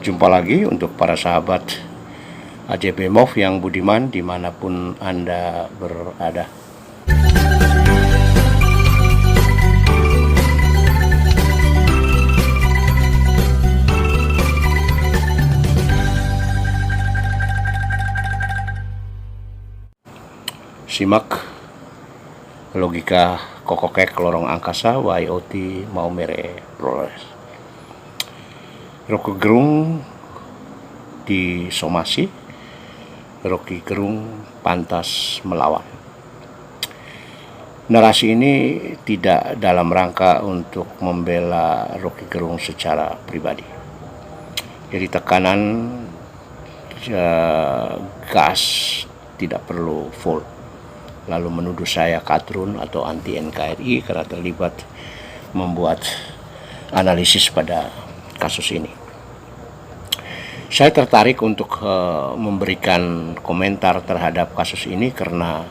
Jumpa lagi untuk para sahabat AJB MOV yang budiman dimanapun Anda berada. Simak logika kokokek lorong angkasa YOT Maumere Flores. Rocky Gerung disomasi, Rocky Gerung pantas melawan. Narasi ini tidak dalam rangka untuk membela Rocky Gerung secara pribadi. Jadi tekanan gas tidak perlu full, lalu menuduh saya kadrun atau anti NKRI karena terlibat membuat analisis pada kasus ini. Saya tertarik untuk memberikan komentar terhadap kasus ini karena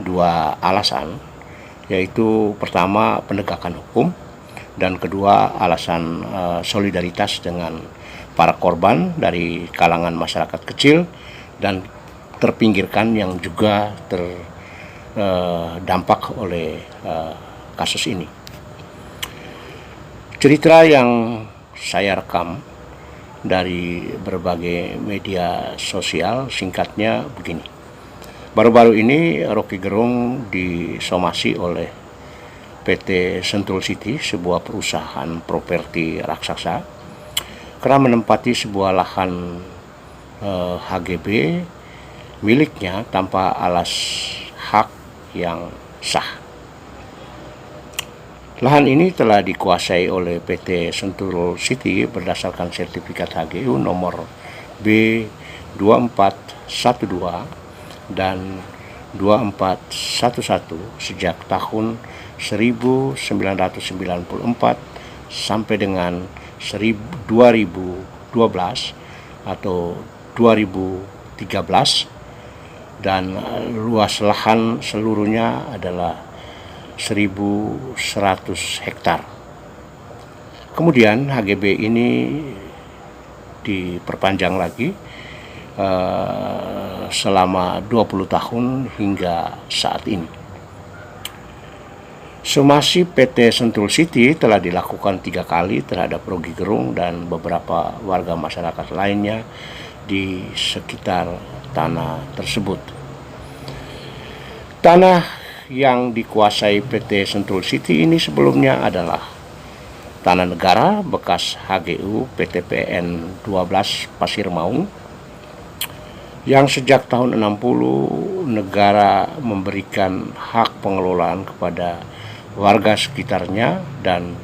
dua alasan, yaitu pertama penegakan hukum dan kedua alasan solidaritas dengan para korban dari kalangan masyarakat kecil dan terpinggirkan yang juga terdampak oleh kasus ini. Cerita yang saya rekam dari berbagai media sosial singkatnya begini. Baru-baru ini Rocky Gerung disomasi oleh PT Sentul City, sebuah perusahaan properti raksasa, karena menempati sebuah lahan HGB miliknya tanpa alas hak yang sah. Lahan ini telah dikuasai oleh PT Sentul City berdasarkan sertifikat HGU nomor B2412 dan 2411 sejak tahun 1994 sampai dengan 2012 atau 2013, dan luas lahan seluruhnya adalah 1.100 hektar. Kemudian HGB ini diperpanjang lagi selama 20 tahun hingga saat ini. Somasi PT Sentul City telah dilakukan 3 kali terhadap Rocky Gerung dan beberapa warga masyarakat lainnya di sekitar tanah tersebut. Tanah yang dikuasai PT Sentul City ini sebelumnya adalah tanah negara bekas HGU PTPN 12 Pasir Maung, yang sejak tahun 60 negara memberikan hak pengelolaan kepada warga sekitarnya dan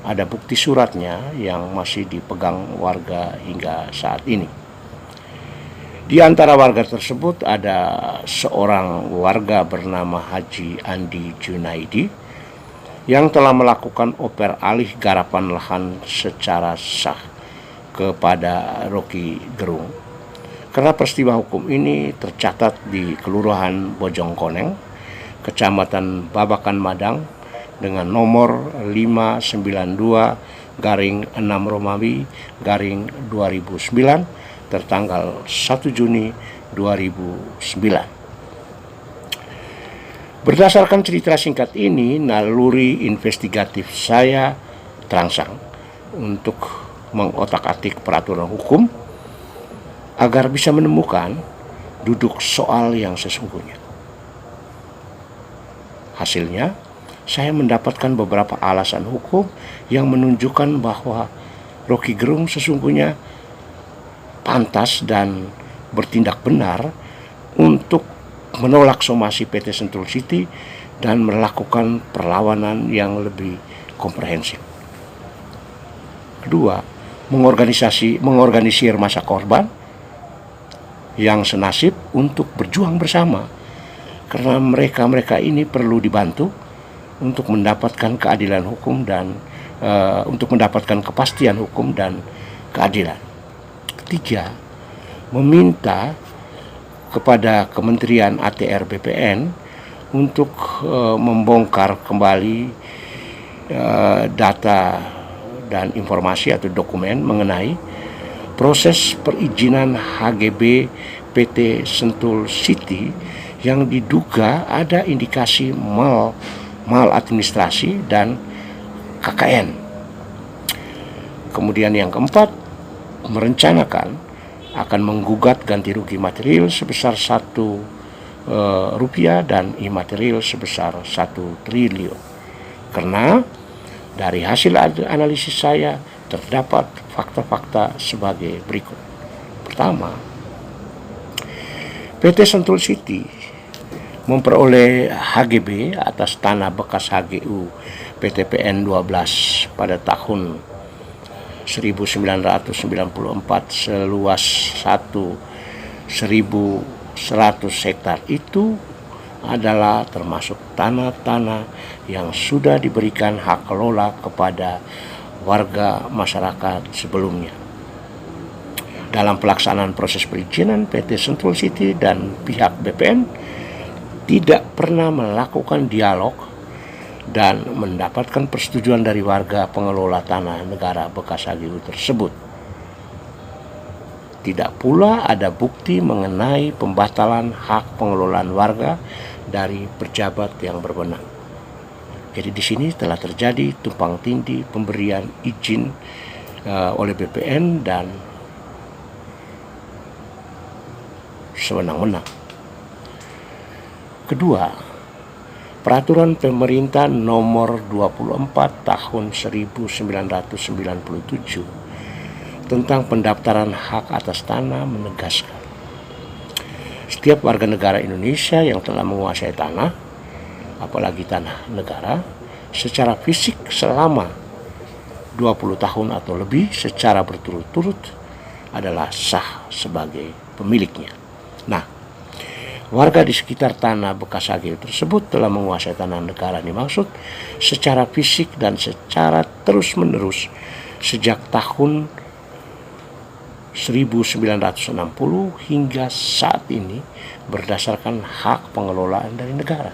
ada bukti suratnya yang masih dipegang warga hingga saat ini. Di antara warga tersebut ada seorang warga bernama Haji Andi Junaidi yang telah melakukan oper alih garapan lahan secara sah kepada Rocky Gerung. Karena peristiwa hukum ini tercatat di Kelurahan Bojongkoneng, Kecamatan Babakan Madang dengan nomor 592/6 Romawi/2009 tertanggal 1 Juni 2009. Berdasarkan cerita singkat ini, naluri investigatif saya terangsang untuk mengotak-atik peraturan hukum agar bisa menemukan duduk soal yang sesungguhnya. Hasilnya, saya mendapatkan beberapa alasan hukum yang menunjukkan bahwa Rocky Gerung sesungguhnya pantas dan bertindak benar untuk menolak somasi PT Sentul City dan melakukan perlawanan yang lebih komprehensif. Kedua, mengorganisir massa korban yang senasib untuk berjuang bersama, karena mereka ini perlu dibantu untuk mendapatkan keadilan hukum dan untuk mendapatkan kepastian hukum dan keadilan. Ketiga, meminta kepada Kementerian ATR BPN untuk membongkar kembali data dan informasi atau dokumen mengenai proses perizinan HGB PT Sentul City yang diduga ada indikasi maladministrasi dan KKN. Kemudian yang keempat, merencanakan akan menggugat ganti rugi material sebesar Rp1 dan imaterial sebesar 1 triliun. Karena dari hasil analisis saya terdapat fakta-fakta sebagai berikut. Pertama, PT Sentul City memperoleh HGB atas tanah bekas HGU PTPN 12 pada tahun 1994 seluas 1.100 hektar. Itu adalah termasuk tanah-tanah yang sudah diberikan hak kelola kepada warga masyarakat sebelumnya. Dalam pelaksanaan proses perizinan, PT Sentul City dan pihak BPN tidak pernah melakukan dialog dan mendapatkan persetujuan dari warga pengelola tanah negara bekas HGU tersebut. Tidak pula ada bukti mengenai pembatalan hak pengelolaan warga dari pejabat yang berwenang. Jadi di sini telah terjadi tumpang tindih pemberian izin oleh BPN dan sewenang-wenang. Kedua, Peraturan Pemerintah Nomor 24 Tahun 1997 tentang pendaftaran hak atas tanah menegaskan setiap warga negara Indonesia yang telah menguasai tanah, apalagi tanah negara, secara fisik selama 20 tahun atau lebih secara berturut-turut adalah sah sebagai pemiliknya. Nah, warga di sekitar tanah bekas HGU tersebut telah menguasai tanah negara dimaksud secara fisik dan secara terus-menerus sejak tahun 1960 hingga saat ini berdasarkan hak pengelolaan dari negara.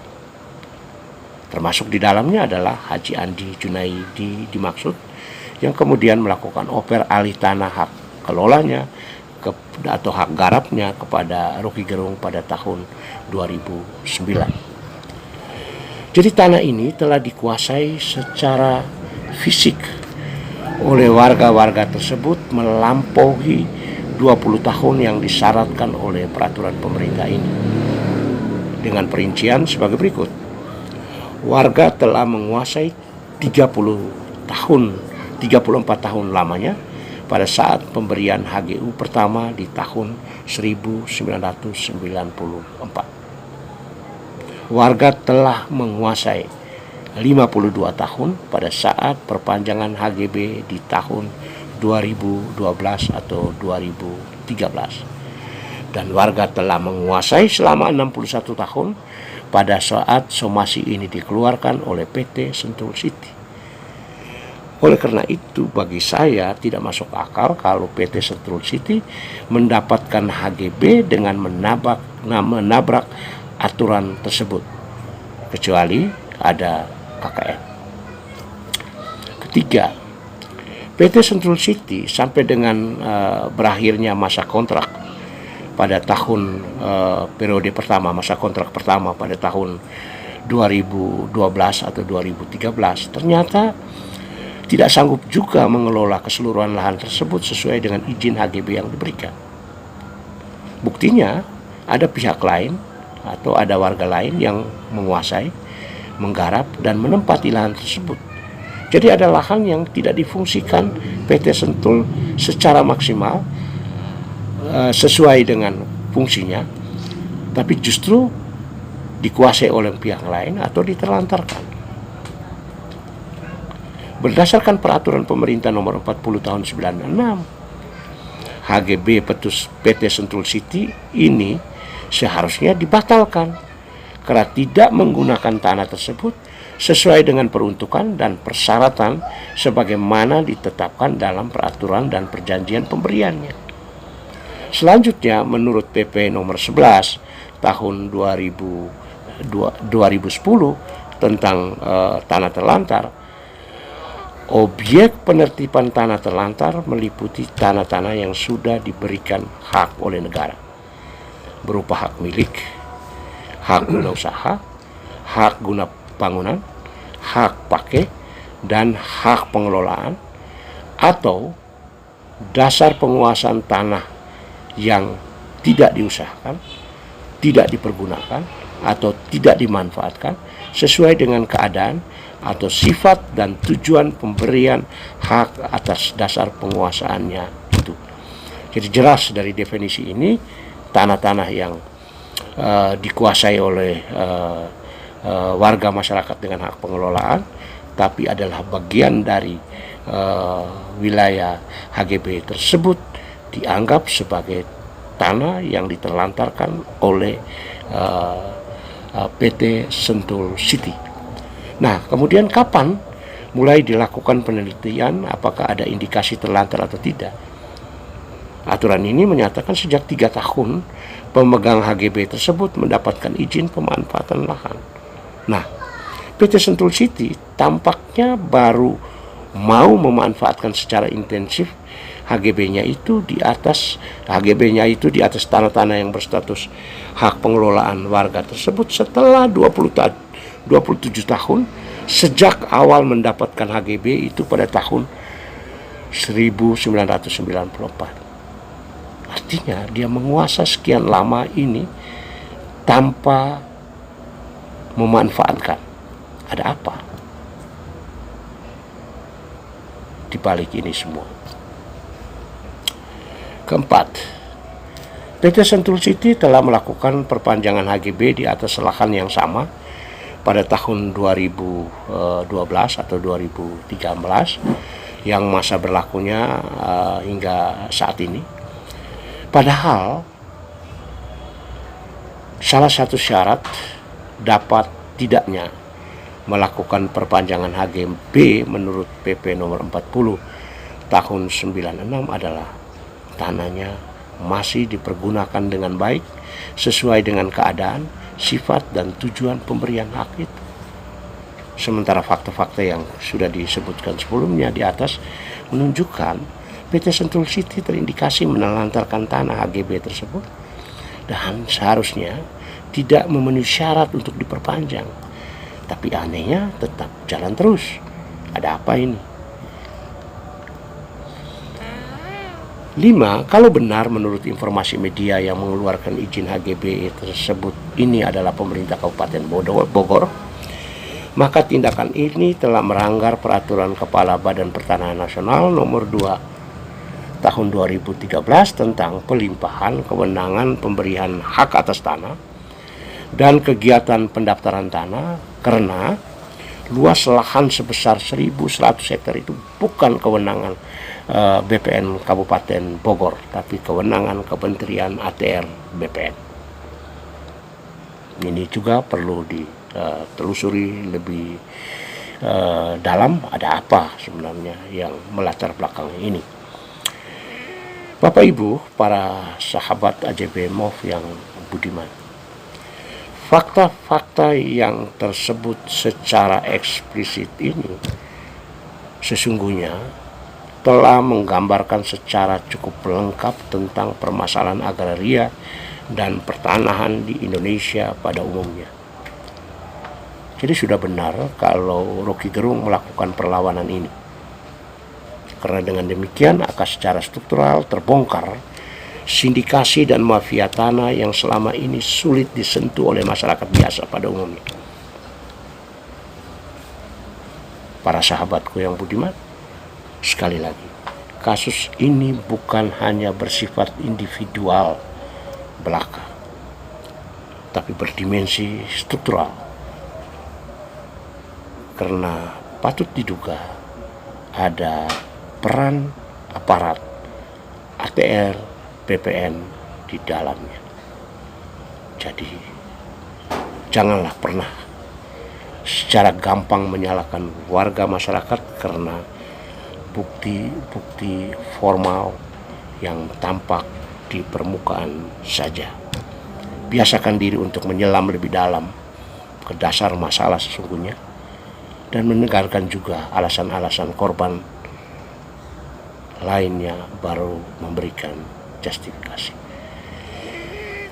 Termasuk di dalamnya adalah Haji Andi Junaidi dimaksud yang kemudian melakukan oper alih tanah hak kelolanya atau hak garapnya kepada Rocky Gerung pada tahun 2009. Jadi tanah ini telah dikuasai secara fisik oleh warga-warga tersebut melampaui 20 tahun yang disyaratkan oleh peraturan pemerintah ini. Dengan perincian sebagai berikut. Warga telah menguasai 34 tahun lamanya pada saat pemberian HGU pertama di tahun 1994. Warga telah menguasai 52 tahun pada saat perpanjangan HGB di tahun 2012 atau 2013. Dan warga telah menguasai selama 61 tahun pada saat somasi ini dikeluarkan oleh PT Sentul City. Oleh karena itu, bagi saya tidak masuk akal kalau PT Sentul City mendapatkan HGB dengan menabrak aturan tersebut, kecuali ada KKN. Ketiga, PT Sentul City sampai dengan berakhirnya masa kontrak pada tahun periode pertama, masa kontrak pertama pada tahun 2012 atau 2013, ternyata tidak sanggup juga mengelola keseluruhan lahan tersebut sesuai dengan izin HGB yang diberikan. Buktinya, ada pihak lain atau ada warga lain yang menguasai, menggarap, dan menempati lahan tersebut. Jadi ada lahan yang tidak difungsikan PT Sentul secara maksimal sesuai dengan fungsinya, tapi justru dikuasai oleh pihak lain atau diterlantarkan. Berdasarkan peraturan pemerintah nomor 40 tahun 96, HGB PT Sentul City ini seharusnya dibatalkan karena tidak menggunakan tanah tersebut sesuai dengan peruntukan dan persyaratan sebagaimana ditetapkan dalam peraturan dan perjanjian pemberiannya. Selanjutnya, menurut PP nomor 11 tahun 2010 tentang tanah terlantar, Objek penertiban tanah terlantar meliputi tanah-tanah yang sudah diberikan hak oleh negara, berupa hak milik, hak guna usaha, hak guna bangunan, hak pakai, dan hak pengelolaan, atau dasar penguasaan tanah yang tidak diusahakan, tidak dipergunakan, atau tidak dimanfaatkan sesuai dengan keadaan atau sifat dan tujuan pemberian hak atas dasar penguasaannya itu. Jadi jelas dari definisi ini, tanah-tanah yang dikuasai oleh warga masyarakat dengan hak pengelolaan, tapi adalah bagian dari wilayah HGB tersebut, dianggap sebagai tanah yang diterlantarkan oleh PT Sentul City. Nah, kemudian kapan mulai dilakukan penelitian apakah ada indikasi terlantar atau tidak? Aturan ini menyatakan sejak 3 tahun pemegang HGB tersebut mendapatkan izin pemanfaatan lahan. Nah, PT Sentul City tampaknya baru mau memanfaatkan secara intensif HGB-nya itu di atas tanah-tanah yang berstatus hak pengelolaan warga tersebut setelah 27 tahun sejak awal mendapatkan HGB itu pada tahun 1994. Artinya dia menguasai sekian lama ini tanpa memanfaatkan. Ada apa di balik ini semua? Keempat, PT Sentul City telah melakukan perpanjangan HGB di atas lahan yang sama pada tahun 2012 atau 2013 yang masa berlakunya hingga saat ini. Padahal salah satu syarat dapat tidaknya melakukan perpanjangan HGB menurut PP nomor 40 tahun 96 adalah tanahnya masih dipergunakan dengan baik sesuai dengan keadaan, sifat, dan tujuan pemberian hak itu. Sementara fakta-fakta yang sudah disebutkan sebelumnya di atas menunjukkan PT Sentul City terindikasi menelantarkan tanah HGB tersebut dan seharusnya tidak memenuhi syarat untuk diperpanjang. Tapi anehnya tetap jalan terus. Ada apa ini? 5. Kalau benar menurut informasi media yang mengeluarkan izin HGB tersebut ini adalah pemerintah Kabupaten Bogor, maka tindakan ini telah melanggar Peraturan Kepala Badan Pertanahan Nasional nomor 2 tahun 2013 tentang pelimpahan kewenangan pemberian hak atas tanah dan kegiatan pendaftaran tanah, karena luas lahan sebesar 1.100 hektar itu bukan kewenangan BPN Kabupaten Bogor, tapi kewenangan Kementerian ATR BPN. Ini juga perlu ditelusuri lebih dalam, ada apa sebenarnya yang melatar belakang ini. Bapak Ibu, para sahabat AJB MOF yang budiman, fakta-fakta yang tersebut secara eksplisit ini sesungguhnya telah menggambarkan secara cukup lengkap tentang permasalahan agraria dan pertanahan di Indonesia pada umumnya. Jadi sudah benar kalau Rocky Gerung melakukan perlawanan ini. Karena dengan demikian akan secara struktural terbongkar sindikasi dan mafia tanah yang selama ini sulit disentuh oleh masyarakat biasa pada umumnya. Para sahabatku yang budiman, sekali lagi, kasus ini bukan hanya bersifat individual belaka, tapi berdimensi struktural. Karena patut diduga ada peran aparat ATR BPN di dalamnya. Jadi janganlah pernah secara gampang menyalahkan warga masyarakat karena bukti-bukti formal yang tampak di permukaan saja. Biasakan diri untuk menyelam lebih dalam ke dasar masalah sesungguhnya, dan mendengarkan juga alasan-alasan korban lainnya, baru memberikan justifikasi.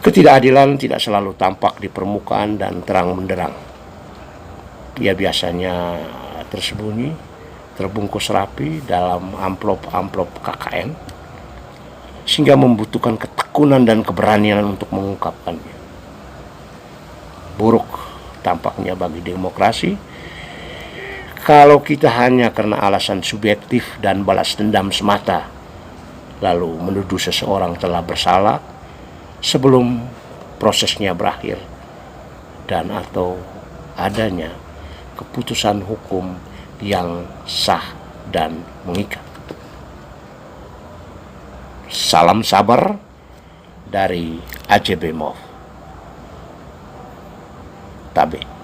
Ketidakadilan tidak selalu tampak di permukaan dan terang benderang. Ia biasanya tersembunyi, terbungkus rapi dalam amplop-amplop KKN, sehingga membutuhkan ketekunan dan keberanian untuk mengungkapkannya. Buruk tampaknya bagi demokrasi kalau kita hanya karena alasan subjektif dan balas dendam semata lalu menuduh seseorang telah bersalah sebelum prosesnya berakhir dan atau adanya keputusan hukum yang sah dan mengikat. Salam sabar dari AJB MOF. Tabe.